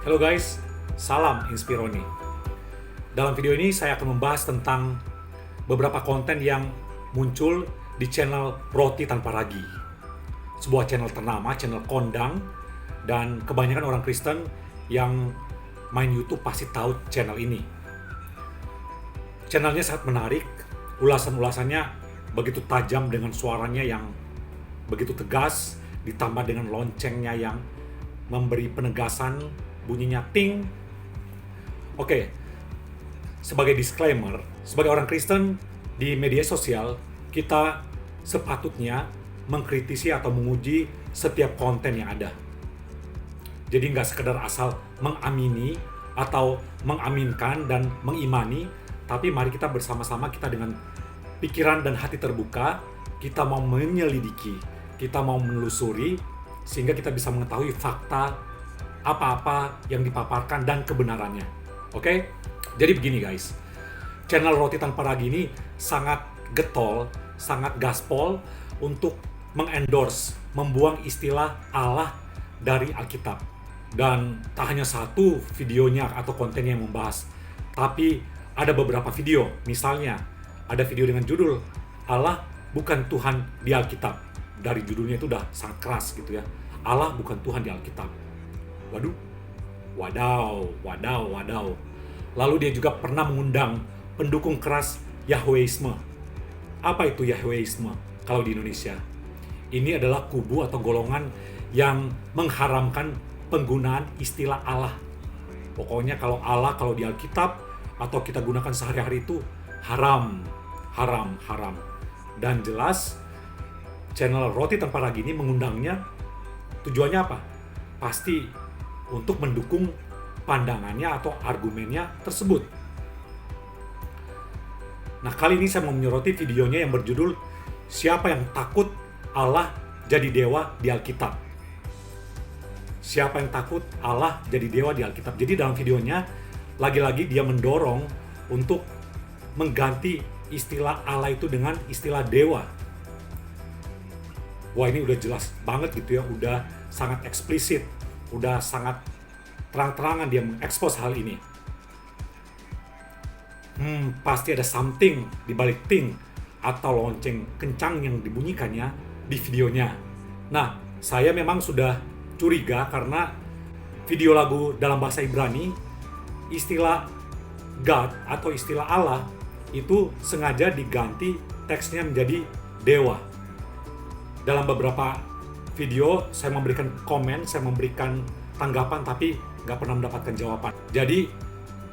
Halo guys, salam Inspironi. Dalam video ini saya akan membahas tentang beberapa konten yang muncul di channel Roti Tanpa Ragi. Sebuah channel ternama, channel kondang, dan kebanyakan orang Kristen yang main YouTube pasti tahu channel ini. Channelnya sangat menarik, ulasan-ulasannya begitu tajam dengan suaranya yang begitu tegas, ditambah dengan loncengnya yang memberi penegasan, bunyinya ting. Oke, sebagai disclaimer, sebagai orang Kristen di media sosial, kita sepatutnya mengkritisi atau menguji setiap konten yang ada. Jadi nggak sekedar asal mengamini atau mengaminkan dan mengimani, tapi mari kita bersama-sama kita dengan pikiran dan hati terbuka, kita mau menyelidiki, kita mau menelusuri, sehingga kita bisa mengetahui fakta apa-apa yang dipaparkan dan kebenarannya. Oke? Jadi begini guys, channel Roti Tanpa Ragi ini sangat getol, sangat gaspol untuk mengendorse, membuang istilah Allah dari Alkitab. Dan tak hanya satu videonya atau kontennya yang membahas, tapi ada beberapa video. Misalnya, ada video dengan judul Allah bukan Tuhan di Alkitab. Dari judulnya itu udah sangat keras gitu ya. Allah bukan Tuhan di Alkitab. Waduh, wadaw. Lalu dia juga pernah mengundang pendukung keras Yahweisme. Apa itu Yahweisme kalau di Indonesia? Ini adalah kubu atau golongan yang mengharamkan penggunaan istilah Allah. Pokoknya kalau Allah kalau di Alkitab atau kita gunakan sehari-hari itu haram. Dan jelas channel Roti Tanpa Ragi ini mengundangnya tujuannya apa? Pasti untuk mendukung pandangannya atau argumennya tersebut. Nah, kali ini saya mau menyoroti videonya yang berjudul Siapa yang takut Allah jadi dewa di Alkitab? Siapa yang takut Allah jadi dewa di Alkitab? Jadi dalam videonya lagi-lagi dia mendorong untuk mengganti istilah Allah itu dengan istilah dewa. Wah, ini udah jelas banget gitu ya, udah sangat eksplisit, udah sangat terang-terangan dia mengekspos hal ini. Pasti ada something di balik ting atau lonceng kencang yang dibunyikannya di videonya. Nah, saya memang sudah curiga karena video lagu dalam bahasa Ibrani, istilah God atau istilah Allah itu sengaja diganti teksnya menjadi dewa. Dalam beberapa video saya memberikan komen, saya memberikan tanggapan, tapi nggak pernah mendapatkan jawaban. Jadi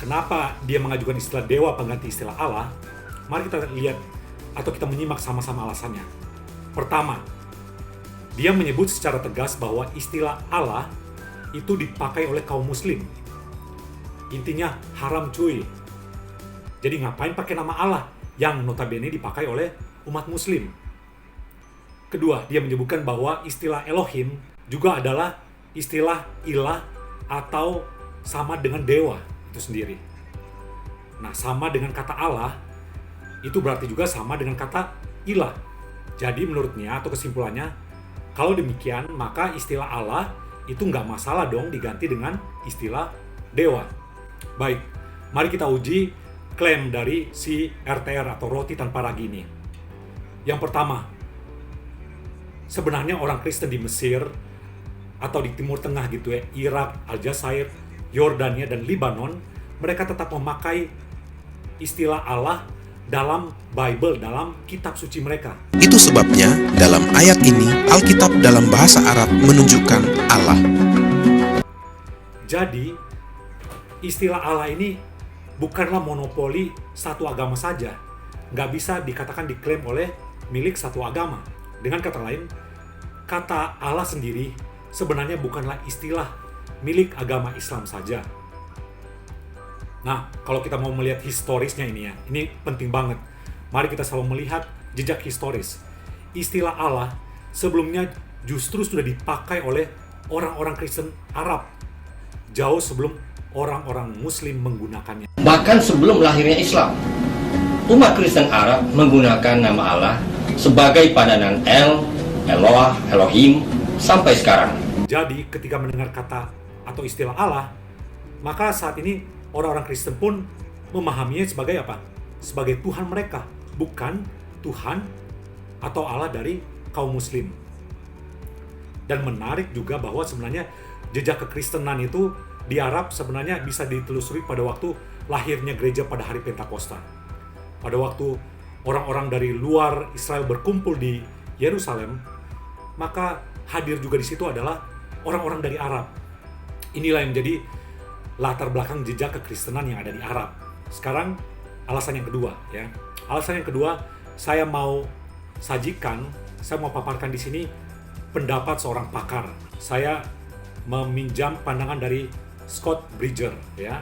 kenapa dia mengajukan istilah dewa pengganti istilah Allah? Mari kita lihat atau kita menyimak sama-sama alasannya. Pertama, dia menyebut secara tegas bahwa istilah Allah itu dipakai oleh kaum muslim. Intinya haram cuy. Jadi ngapain pakai nama Allah yang notabene dipakai oleh umat muslim? Kedua, dia menyebutkan bahwa istilah Elohim juga adalah istilah ilah atau sama dengan dewa itu sendiri. Nah, sama dengan kata Allah, itu berarti juga sama dengan kata ilah. Jadi menurutnya atau kesimpulannya, kalau demikian maka istilah Allah itu nggak masalah dong diganti dengan istilah dewa. Baik, mari kita uji klaim dari si RTR atau Roti Tanpa Ragi ini. Yang pertama, sebenarnya orang Kristen di Mesir atau di Timur Tengah gitu ya, Irak, Aljazair, Yordania, dan Libanon, mereka tetap memakai istilah Allah dalam Bible, dalam kitab suci mereka. Itu sebabnya dalam ayat ini Alkitab dalam bahasa Arab menunjukkan Allah. Jadi, istilah Allah ini bukanlah monopoli satu agama saja. Nggak bisa dikatakan diklaim oleh milik satu agama. Dengan kata lain, kata Allah sendiri sebenarnya bukanlah istilah milik agama Islam saja. Nah, kalau kita mau melihat historisnya ini ya, ini penting banget. Mari kita selalu melihat jejak historis. Istilah Allah sebelumnya justru sudah dipakai oleh orang-orang Kristen Arab jauh sebelum orang-orang Muslim menggunakannya. Bahkan sebelum lahirnya Islam, umat Kristen Arab menggunakan nama Allah sebagai padanan Eloah, Elohim, sampai sekarang. Jadi ketika mendengar kata atau istilah Allah, Maka saat ini orang-orang Kristen pun memahaminya sebagai apa? Sebagai Tuhan mereka, bukan Tuhan atau Allah dari kaum muslim. Dan menarik juga bahwa sebenarnya jejak kekristenan itu di Arab sebenarnya bisa ditelusuri pada waktu lahirnya gereja pada hari Pentakosta. Pada waktu orang-orang dari luar Israel berkumpul di Yerusalem, maka hadir juga di situ adalah orang-orang dari Arab. Inilah yang menjadi latar belakang jejak kekristenan yang ada di Arab. Sekarang alasan yang kedua, ya. Alasan yang kedua, saya mau paparkan di sini pendapat seorang pakar. Saya meminjam pandangan dari Scott Bridger, ya.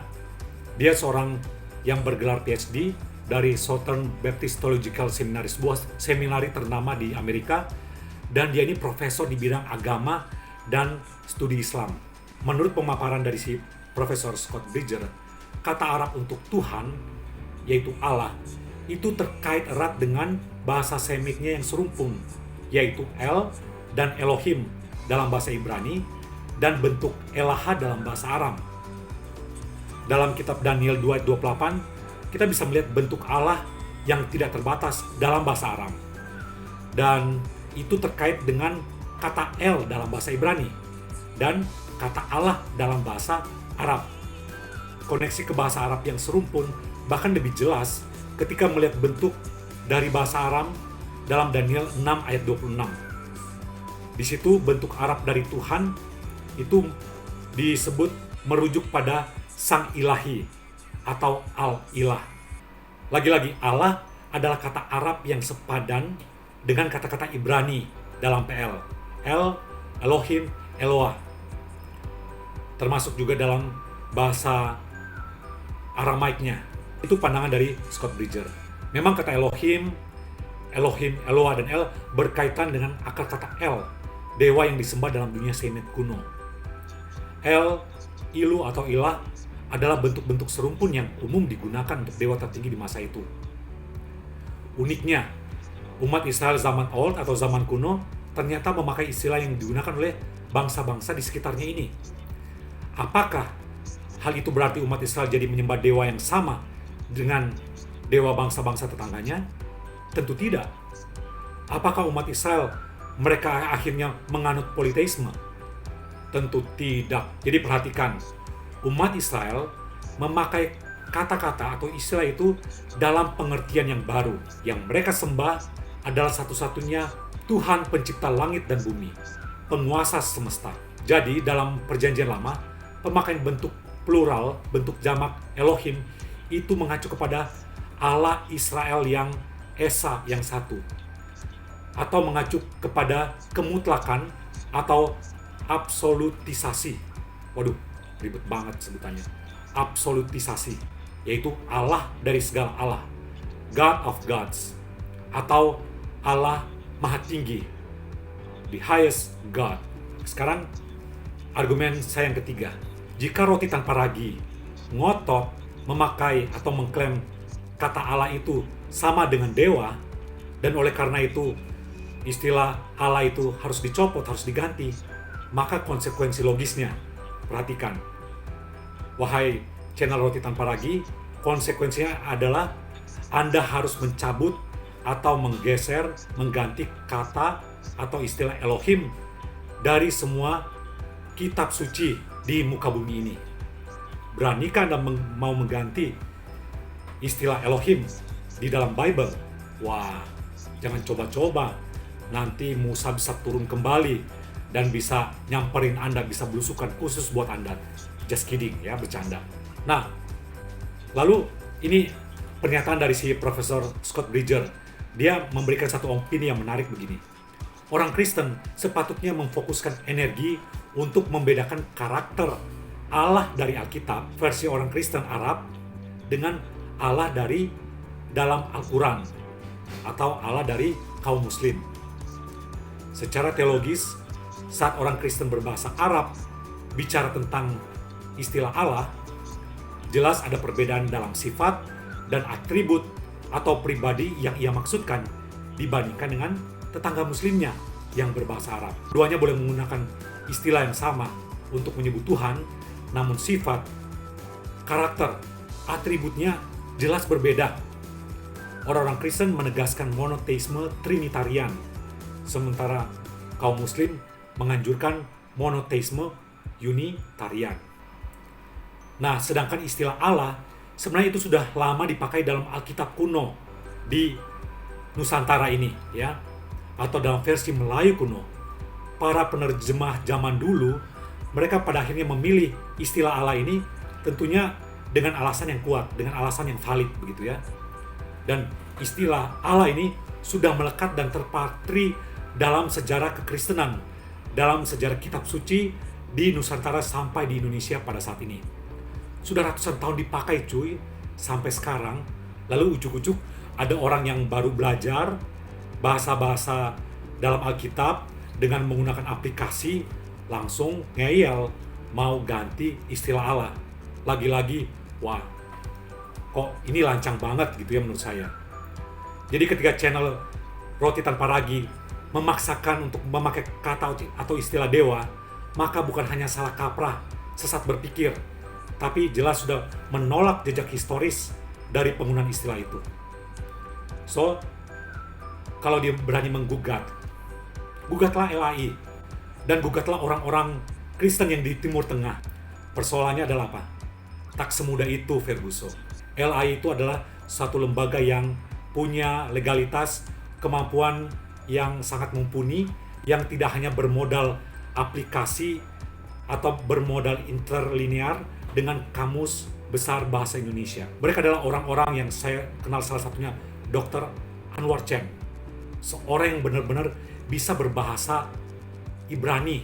Dia seorang yang bergelar PhD dari Southern Baptist Theological Seminary, sebuah seminari ternama di Amerika, dan dia ini profesor di bidang agama dan studi Islam. Menurut pemaparan dari si Profesor Scott Bridger, kata Arab untuk Tuhan, yaitu Allah, itu terkait erat dengan bahasa Semitnya yang serumpun, yaitu El dan Elohim dalam bahasa Ibrani, dan bentuk Elaha dalam bahasa Aram. Dalam kitab Daniel 2 ayat 28, kita bisa melihat bentuk Allah yang tidak terbatas dalam bahasa Aram. Dan itu terkait dengan kata El dalam bahasa Ibrani, dan kata Allah dalam bahasa Arab. Koneksi ke bahasa Arab yang serumpun bahkan lebih jelas ketika melihat bentuk dari bahasa Aram dalam Daniel 6 ayat 26. Di situ bentuk Arab dari Tuhan itu disebut merujuk pada Sang Ilahi atau Al-Ilah. Lagi-lagi Allah adalah kata Arab yang sepadan dengan kata-kata Ibrani dalam PL. El, Elohim, Eloah. Termasuk juga dalam bahasa Aramaiknya. Itu pandangan dari Scott Bridger. Memang kata Elohim, Eloah, dan El berkaitan dengan akar kata El, dewa yang disembah dalam dunia Semit kuno. El, Ilu atau Ilah adalah bentuk-bentuk serumpun yang umum digunakan untuk dewa tertinggi di masa itu. Uniknya, umat Israel zaman Old atau zaman kuno ternyata memakai istilah yang digunakan oleh bangsa-bangsa di sekitarnya ini. Apakah hal itu berarti umat Israel jadi menyembah dewa yang sama dengan dewa bangsa-bangsa tetangganya? Tentu tidak. Apakah umat Israel mereka akhirnya menganut politeisme? Tentu tidak. Jadi perhatikan, umat Israel memakai kata-kata atau istilah itu dalam pengertian yang baru. Yang mereka sembah adalah satu-satunya Tuhan pencipta langit dan bumi, penguasa semesta. Jadi dalam perjanjian lama, pemakaian bentuk plural, bentuk jamak Elohim itu mengacu kepada Allah Israel yang Esa, yang satu, atau mengacu kepada kemutlakan atau absolutisasi. Waduh, ribet banget sebutannya. Absolutisasi, yaitu Allah dari segala Allah, God of gods, atau Allah Maha Tinggi, the highest God. Sekarang argumen saya yang ketiga. Jika roti tanpa ragi ngotot memakai atau mengklaim kata Allah itu sama dengan dewa, dan oleh karena itu istilah Allah itu harus dicopot, harus diganti, maka konsekuensi logisnya, perhatikan, wahai channel roti tanpa ragi, konsekuensinya adalah Anda harus mencabut atau menggeser, mengganti kata atau istilah Elohim dari semua kitab suci di muka bumi ini. Beranikah Anda mau mengganti istilah Elohim di dalam Bible? Wah, jangan coba-coba. Nanti Musa bisa turun kembali dan bisa nyamperin Anda, bisa belusukan khusus buat Anda. Just kidding ya, bercanda. Nah, lalu ini pernyataan dari si Profesor Scott Bridger. Dia memberikan satu opini yang menarik begini. Orang Kristen sepatutnya memfokuskan energi untuk membedakan karakter Allah dari Alkitab versi orang Kristen Arab dengan Allah dari dalam Al-Quran atau Allah dari kaum Muslim. Secara teologis, saat orang Kristen berbahasa Arab bicara tentang istilah Allah, jelas ada perbedaan dalam sifat dan atribut atau pribadi yang ia maksudkan dibandingkan dengan tetangga Muslimnya yang berbahasa Arab. Keduanya boleh menggunakan istilah yang sama untuk menyebut Tuhan, namun sifat karakter, atributnya jelas berbeda. Orang-orang Kristen menegaskan monoteisme trinitarian, sementara kaum muslim menganjurkan monoteisme unitarian. Nah, sedangkan istilah Allah sebenarnya itu sudah lama dipakai dalam Alkitab kuno di Nusantara ini, ya, atau dalam versi Melayu kuno. Para penerjemah zaman dulu, mereka pada akhirnya memilih istilah Allah ini tentunya dengan alasan yang kuat, dengan alasan yang valid, begitu ya. Dan istilah Allah ini sudah melekat dan terpatri dalam sejarah kekristenan, dalam sejarah kitab suci di Nusantara sampai di Indonesia pada saat ini. Sudah ratusan tahun dipakai cuy, sampai sekarang. Lalu ujuk-ujuk ada orang yang baru belajar bahasa-bahasa dalam Alkitab dengan menggunakan aplikasi, langsung ngeyel mau ganti istilah Allah. Lagi-lagi, wah, kok ini lancang banget gitu ya menurut saya. Jadi ketika channel Roti Tanpa Ragi memaksakan untuk memakai kata atau istilah dewa, maka bukan hanya salah kaprah, sesat berpikir, tapi jelas sudah menolak jejak historis dari penggunaan istilah itu. So, kalau dia berani menggugat, gugatlah LAI dan gugatlah orang-orang Kristen yang di Timur Tengah. Persoalannya adalah apa? Tak semudah itu, Ferguson. LAI itu adalah satu lembaga yang punya legalitas, kemampuan yang sangat mumpuni, yang tidak hanya bermodal aplikasi atau bermodal interlinear dengan kamus besar bahasa Indonesia. Mereka adalah orang-orang yang saya kenal, salah satunya Dr. Anwar Chen, seorang yang benar-benar bisa berbahasa Ibrani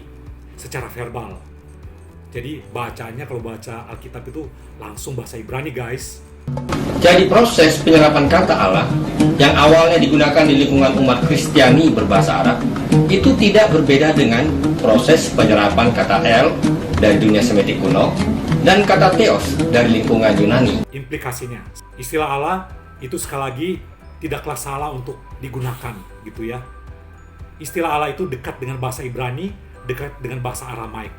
secara verbal. Jadi bacanya, kalau baca Alkitab itu langsung bahasa Ibrani, guys. Jadi proses penyerapan kata Allah yang awalnya digunakan di lingkungan umat Kristiani berbahasa Arab itu tidak berbeda dengan proses penyerapan kata El dari dunia Semitik kuno dan kata Theos dari lingkungan Yunani. Implikasinya, istilah Allah itu sekali lagi tidaklah salah untuk digunakan, gitu ya. Istilah Allah itu dekat dengan bahasa Ibrani, dekat dengan bahasa Aramaik.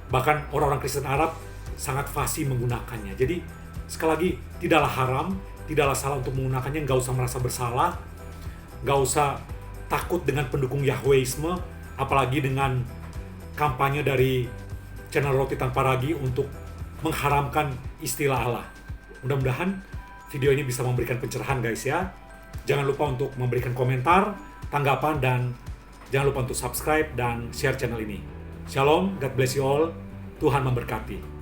Bahkan orang-orang Kristen Arab sangat fasih menggunakannya. Jadi sekali lagi, tidaklah haram, tidaklah salah untuk menggunakannya. Nggak usah merasa bersalah, nggak usah takut dengan pendukung Yahweisme, apalagi dengan kampanye dari channel Roti Tanpa Ragi untuk mengharamkan istilah Allah. Mudah-mudahan video ini bisa memberikan pencerahan, guys ya. Jangan lupa untuk memberikan komentar, tanggapan, dan jangan lupa untuk subscribe dan share channel ini. Shalom, God bless you all, Tuhan memberkati.